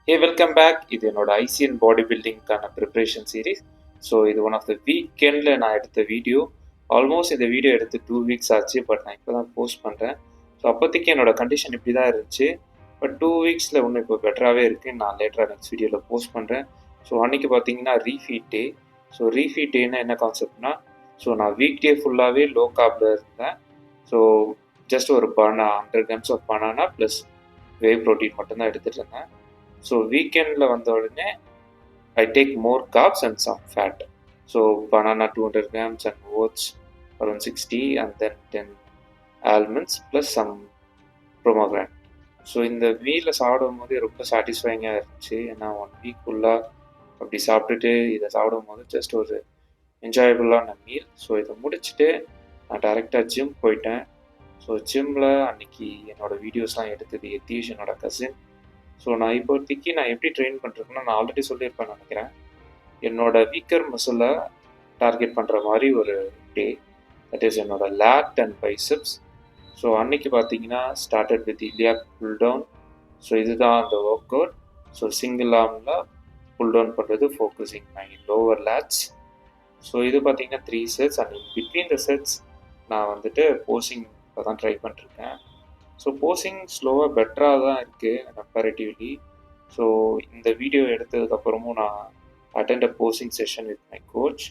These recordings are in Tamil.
Welcome back. இது என்னோட ஐசிஎன் பாடி பில்டிங்கான ப்ரிப்ரேஷன் சீரீஸ். ஸோ இது ஒன் ஆஃப் த வீக்கெண்டில் நான் எடுத்த வீடியோ. ஆல்மோஸ்ட் இந்த வீடியோ எடுத்து 2 வீக்ஸ் ஆச்சு. பட் நான் இப்போ தான் போஸ்ட் பண்ணுறேன். ஸோ அப்போதைக்கு என்னோட கண்டிஷன் இப்படி தான் இருந்துச்சு. பட் 2 வீக்ஸில் இன்னும் இப்போ பெட்டராகவே இருக்குது. நான் லேட்டராக நெக்ஸ்ட் வீடியோவில் போஸ்ட் பண்ணுறேன். ஸோ அன்றைக்கி பார்த்தீங்கன்னா ரீஃபீட் டே. ஸோ ரீஃபீட் டேன்னா என்ன கான்செப்ட்னா, ஸோ நான் வீக் டே ஃபுல்லாகவே லோ கார்பில் இருந்தேன். ஸோ ஜஸ்ட் ஒரு 100 grams of banana plus whey protein மட்டும்தான் எடுத்துகிட்டு இருந்தேன். ஸோ வீக்கெண்டில் வந்த உடனே I take more carbs and some fat. So banana 200 grams and oats around 60 and then 10 almonds plus some pomegranate. So இந்த மீலில் சாப்பிடும் போது ரொம்ப சாட்டிஸ்ஃபைங்காக இருந்துச்சு. ஏன்னா 1 வீக் ஃபுல்லாக அப்படி சாப்பிட்டுட்டு இதை சாப்பிடும் போது ஜஸ்ட் ஒரு என்ஜாயபுளான மீல். ஸோ இதை முடிச்சுட்டு நான் டைரெக்டாக ஜிம் போயிட்டேன். ஸோ ஜிம்மில் அன்றைக்கி என்னோடய வீடியோஸ்லாம் எடுத்தது யதீஷ், என்னோட கசின். ஸோ நான் இப்போதைக்கு நான் எப்படி ட்ரெயின் பண்ணுறேன்னா, நான் ஆல்ரெடி சொல்லியிருப்பேன் நினைக்கிறேன். என்னோட வீக்கர் மசிலை டார்கெட் பண்ணுற மாதிரி ஒரு டே, தட் இஸ் என்னோட லேட் அண்ட் பைசப்ஸ். ஸோ அன்றைக்கி பார்த்தீங்கன்னா started with iliac pull down. So இதுதான் அந்த ஒர்க் அவுட். ஸோ சிங்கிள் ஆர்மில் புல் டவுன் பண்ணுறது, focusing my lower lats. So இது பார்த்தீங்கன்னா 3 sets and in between the sets நான் வந்துட்டு போசிங் இப்போ தான் ட்ரை பண்ணிருக்கேன். ஸோ போசிங் ஸ்லோவாக பெட்டராக தான் இருக்குது கம்பேரிட்டிவ்லி. ஸோ இந்த வீடியோ எடுத்ததுக்கப்புறமும் நான் attend a posing session with my coach.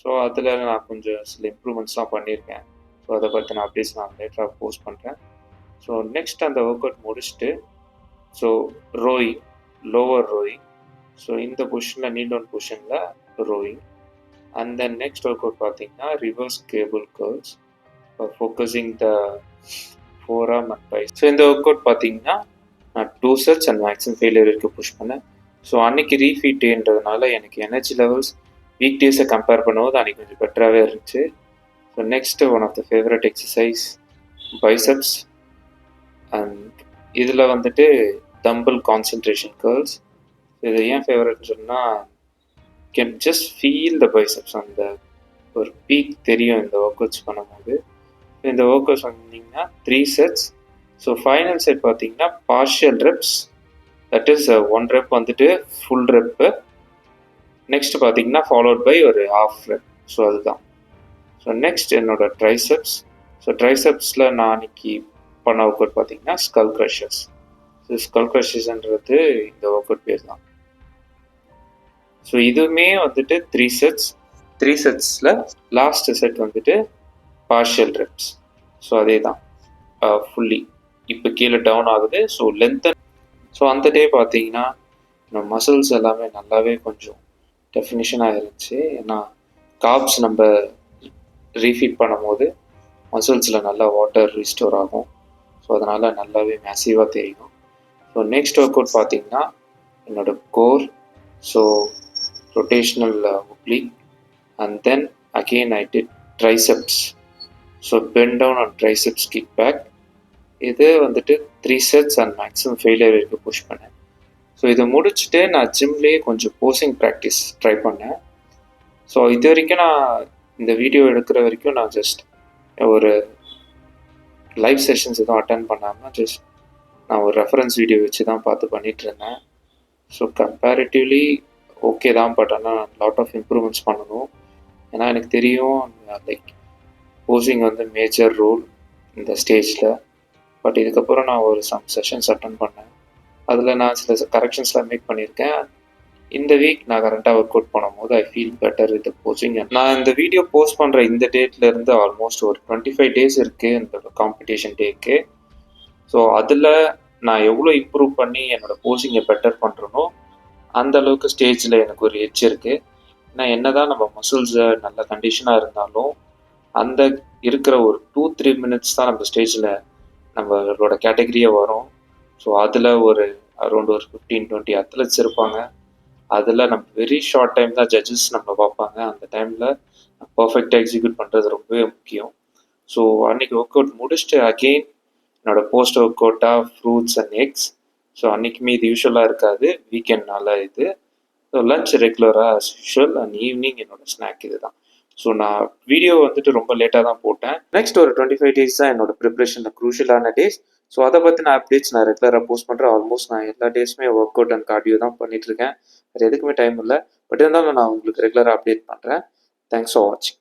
So அதில் நான் கொஞ்சம் சில இம்ப்ரூவ்மெண்ட்ஸ்லாம் பண்ணியிருக்கேன். ஸோ அதை பற்றி நான் அப்டேட்ஸ் நான் லேட்டராக போஸ்ட் பண்ணுறேன். ஸோ நெக்ஸ்ட் அந்த ஒர்க் அவுட் முடிச்சுட்டு so rowing, lower rowing. So இந்த பொசிஷனில் நீல் டவுன் பொசிஷனில் rowing. And then next workout பார்த்தீங்கன்னா reverse cable curls, focusing the forearm and bicep. So இந்த ஒர்க் அவுட் பார்த்தீங்கன்னா நான் 2 sets அண்ட் மேக்ஸிமம் ஃபெயிலியர் இருக்க புஷ் பண்ணேன். ஸோ அன்றைக்கி ரீஃபீட் டேன்றதுனால எனக்கு எனர்ஜி லெவல்ஸ் வீக் டேஸை கம்பேர் பண்ணும்போது அன்றைக்கி கொஞ்சம் பெட்டராகவே இருந்துச்சு. So next one of the favourite exercise biceps. And இதில் வந்துட்டு தம்பிள் கான்சன்ட்ரேஷன் கர்ல்ஸ். இது ஏன் ஃபேவரட்னு சொன்னால், can just feel the biceps, அந்த ஒரு பீக் தெரியும் இந்த ஒர்க் அவுட்ஸ் பண்ணும்போது. இந்த ஒர்க் அவுட்ஸ் வந்தீங்கன்னா 3 sets. ஸோ ஃபைனல் செட் பார்த்தீங்கன்னா partial reps, that is 1 rep வந்துட்டு ஃபுல் ரெப்பு. நெக்ஸ்ட் பார்த்தீங்கன்னா ஃபாலோட் பை ஒரு ஹாஃப் ரெப். ஸோ அதுதான். ஸோ நெக்ஸ்ட் என்னோட ட்ரைசெப்ஸ். ஸோ ட்ரைசெப்ஸில் நான் அன்றைக்கி பண்ண ஒர்க் அவுட் பார்த்தீங்கன்னா ஸ்கல் க்ரஷர்ஸ். ஸோ ஸ்கல் க்ரஷர்ஸ்ன்றது இந்த ஒர்க் அவுட் பேர் தான். ஸோ இதுவுமே வந்துட்டு 3 sets. 3 setsல லாஸ்ட் செட் வந்துட்டு பார்ஷியல் ரெப்ஸ். ஸோ அதே தான் ஃபுல்லி இப்போ கீழே டவுன் ஆகுது. So lengthen. ஸோ அந்த டே பார்த்தீங்கன்னா நம்ம மசில்ஸ் எல்லாமே நல்லாவே கொஞ்சம் டெஃபினிஷனாக இருந்துச்சு. ஏன்னா கார்ப்ஸ் நம்ம ரீஃபீட் பண்ணும் போது மசில்ஸில் நல்லா வாட்டர் ரீஸ்டோர் ஆகும். ஸோ அதனால் நல்லாவே மேசிவாக தெரியும். ஸோ நெக்ஸ்ட் ஒர்க் அவுட் பார்த்தீங்கன்னா என்னோடய core. So rotational oblique and then again I did triceps. So bent down and triceps kick back. இது வந்துட்டு 3 sets அண்ட் மேக்ஸிமம் ஃபெயிலியர் இருக்க புஷ் பண்ணேன். ஸோ இதை முடிச்சுட்டு நான் ஜிம்லேயே கொஞ்சம் போசிங் ப்ராக்டிஸ் ட்ரை பண்ணேன். ஸோ இது வரைக்கும் நான் இந்த வீடியோ எடுக்கிற வரைக்கும் நான் ஜஸ்ட் ஒரு லைவ் செஷன்ஸ் எதுவும் அட்டன் பண்ணாமல் ஜஸ்ட் நான் ஒரு ரெஃபரன்ஸ் வீடியோ வச்சு தான் பார்த்து பண்ணிகிட்டு இருந்தேன். ஸோ கம்பேரிட்டிவ்லி ஓகே தான். பட் ஆனால் லாட் ஆஃப் இம்ப்ரூவ்மெண்ட்ஸ் பண்ணணும். ஏன்னா எனக்கு தெரியும் லைக் போசிங் வந்து மேஜர் ரோல் இந்த ஸ்டேஜில். பட் இதுக்கப்புறம் நான் ஒரு சம் செஷன்ஸ் அட்டன் பண்ணேன். அதில் நான் சில கரெக்ஷன்ஸ்லாம் மேக் பண்ணியிருக்கேன். இந்த வீக் நான் கரெக்டாக ஒர்க் அவுட் பண்ணும்போது I feel better with posing. நான் இந்த வீடியோ போஸ்ட் பண்ணுற இந்த டேட்லேருந்து ஆல்மோஸ்ட் ஒரு 25 days இருக்குது இந்த காம்படிஷன் டேக்கு. ஸோ அதில் நான் எவ்வளோ இம்ப்ரூவ் பண்ணி என்னோடய போசிங்கை பெட்டர் பண்ணுறனோ அந்த அளவுக்கு ஸ்டேஜில் எனக்கு ஒரு எட்ஜ் இருக்குது. ஏன்னா என்ன தான் நம்ம மசில்ஸை நல்ல கண்டிஷனாக இருந்தாலும் அந்த இருக்கிற ஒரு 2-3 minutes தான் நம்ம ஸ்டேஜில் நம்மளோட கேட்டகரியே வரும். ஸோ அதில் ஒரு அரௌண்ட் ஒரு 15-20 அத்லெட்ஸ் இருப்பாங்க. அதில் நம்ம வெரி ஷார்ட் டைம் தான் ஜட்ஜஸ் நம்ம பார்ப்பாங்க. அந்த டைமில் பர்ஃபெக்டாக எக்ஸிக்யூட் பண்ணுறது ரொம்பவே முக்கியம். ஸோ அன்றைக்கி ஒர்க் அவுட் முடிச்சுட்டு அகெயின் என்னோடய போஸ்ட் ஒர்க் அவுட்டாக ஃப்ரூட்ஸ் அண்ட் எக்ஸ். ஸோ அன்றைக்குமே இது யூஸ்வலாக இருக்காது, வீக்கெண்ட்னால இது. ஸோ லன்ச் ரெகுலராக ஆஸ் யூஷுவல் அண்ட் ஈவினிங் என்னோடய ஸ்நாக் இது தான். ஸோ நான் வீடியோ வந்துட்டு ரொம்ப லேட்டாக தான் போட்டேன். நெக்ஸ்ட் ஒரு 25 days தான் என்னோட ப்ரிப்ரேஷனில் க்ரூஷியலான டேஸ். ஸோ அதை பற்றின அப்டேட்ஸ் நான் ரெகுலராக போஸ்ட் பண்ணுறேன். ஆல்மோஸ்ட் நான் எல்லா டேஸுமே ஒர்க் அவுட் அண்ட் கார்டியோ தான் பண்ணிகிட்ருக்கேன். வேறு எதுக்குமே டைம் இல்லை. பட் இருந்தாலும் நான் உங்களுக்கு ரெகுலராக அப்டேட் பண்ணுறேன். தேங்க்ஸ் ஃபார் வாட்சிங்.